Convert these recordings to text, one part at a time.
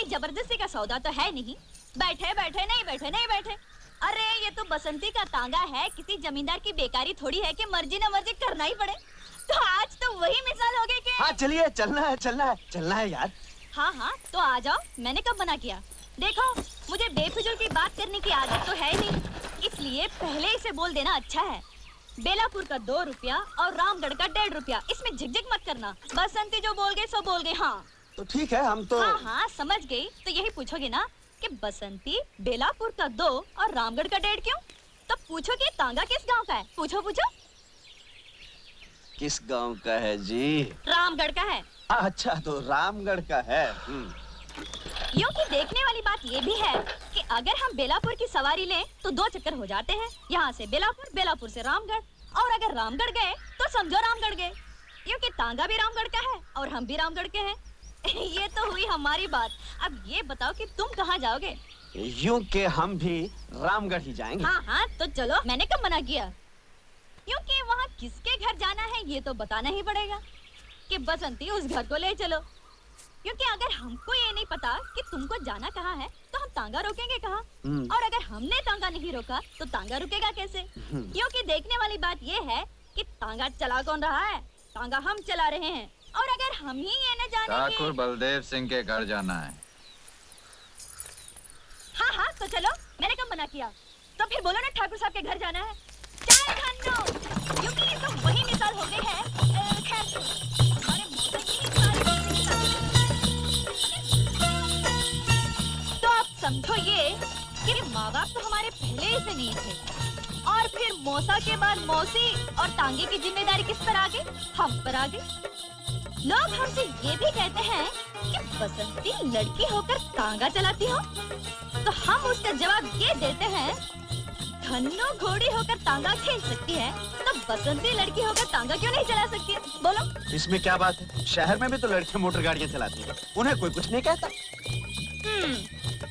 जबरदस्ती का सौदा तो है नहीं। बैठे बैठे नहीं बैठे नहीं बैठे। अरे ये तो बसंती का तांगा है, किसी जमींदार की बेकारी थोड़ी है कि मर्जी न मर्जी करना ही पड़े। तो आज तो वही मिसाल हो गई कि हाँ चलिए, चलना है यार। हाँ तो आ जाओ। मैंने कब मना किया? देखो मुझे बेफिजूल की बात करने की आदत तो है नहीं, इसलिए पहले इसे बोल देना अच्छा है। बेलापुर का 2 रुपया और रामगढ़ का 1.5 रुपया, इसमें झिकझिक मत करना। बसंती जो बोल गए सो बोल गए। हाँ तो ठीक है, हम तो हाँ समझ गई। तो यही पूछोगे ना कि बसंती बेलापुर का 2 और रामगढ़ का 1.5 क्यों? तो पूछोगे तांगा किस गांव का है? पूछो पूछो। किस गांव का है जी? रामगढ़ का है। अच्छा तो रामगढ़ का है। यूं कि देखने वाली बात ये भी है कि अगर हम बेलापुर की सवारी लें तो 2 चक्कर हो जाते हैं। यहाँ से बेलापुर, बेलापुर से रामगढ़, और अगर रामगढ़ गए तो समझो रामगढ़ गए। यूं कि तांगा भी रामगढ़ का है और हम भी रामगढ़ के हैं। ये तो हुई हमारी बात। अब ये बताओ कि तुम कहाँ जाओगे? यूं के हम भी रामगढ़ ही जाएंगे। हाँ तो चलो। मैंने कब मना किया? क्योंकि वहाँ किसके घर जाना है ये तो बताना ही पड़ेगा कि बसंती उस घर को ले चलो। क्योंकि अगर हमको ये नहीं पता कि तुमको जाना कहाँ है तो हम तांगा रोकेंगे कहाँ? और अगर हमने तांगा नहीं रोका तो तांगा रुकेगा कैसे? क्योंकि देखने वाली बात ये है कि तांगा चला कौन रहा है? तांगा हम चला रहे हैं। और अगर हम ही ये न जाने ठाकुर बलदेव सिंह के घर जाना है। हाँ तो चलो। मैंने कब मना किया? तो फिर बोलो ना ठाकुर साहब के घर जाना है। चाय खानो। क्योंकि ये तो वही मिसाल हो गई है। खैर हमारे मौसम की तो आप समझो ये कि माँ बाप तो हमारे पहले ही से नहीं थे, और फिर मौसा के बाद मौसी और तांगे की जिम्मेदारी किस पर आ गई? हम पर आ गई। लोग हमसे ये भी कहते हैं कि बसंती लड़की होकर तांगा चलाती हो, तो हम उसका जवाब ये देते हैं, धन्नो घोड़ी होकर तांगा खेल सकती है तो बसंती लड़की होकर तांगा क्यों नहीं चला सकती है? बोलो। इसमें क्या बात है? शहर में भी तो लड़कियां मोटर गाड़ियां चलाती हैं, उन्हें कोई कुछ नहीं कहता।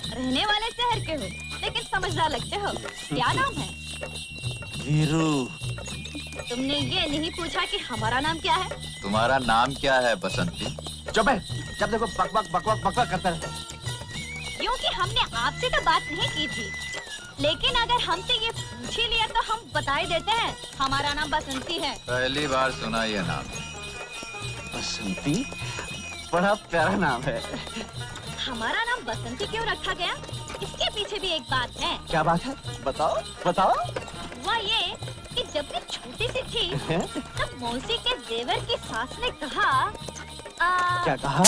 रहने वाले शहर के हो लेकिन समझदार लगते हो। क्या नाम है? वीरू। तुमने ये नहीं पूछा कि हमारा नाम क्या है? तुम्हारा नाम क्या है बसंती? चुप है, जब देखो बकवाक करता रहता है। यूं कि हमने आपसे तो बात नहीं की थी, लेकिन अगर हमसे ये पूछ ही लिया तो हम बता ही देते हैं हमारा नाम बसंती है। पहली बार सुना ये नाम। बसंती बड़ा प्यारा नाम है। हमारा नाम बसंती क्यों रखा गया? इसके पीछे भी एक बात है। क्या बात है? बताओ बताओ। वह ये कि जब मैं छोटी सी थी तब मौसी के देवर की सास ने कहा क्या कहा?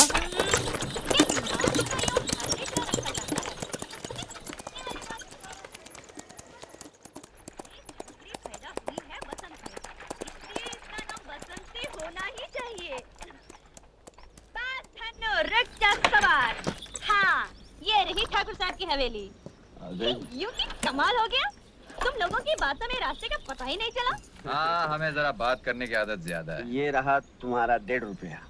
होना ही चाहिए। बस धन्नो रख जा सवार। हाँ ये रही ठाकुर साहब की हवेली। यूं कि कमाल हो गया, तुम लोगों की बातों में रास्ते का पता ही नहीं चला। हाँ हमें जरा बात करने की आदत ज्यादा है। ये रहा तुम्हारा 1.5 रुपया।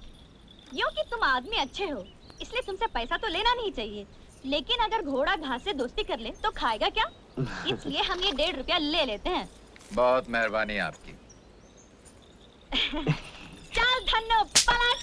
यूं कि तुम आदमी अच्छे हो इसलिए तुमसे पैसा तो लेना नहीं चाहिए, लेकिन अगर घोड़ा घास से दोस्ती कर ले तो खाएगा क्या? इसलिए हम ये 1.5 रुपया ले लेते हैं। बहुत मेहरबानी आपकी। चल धन्नो पलट।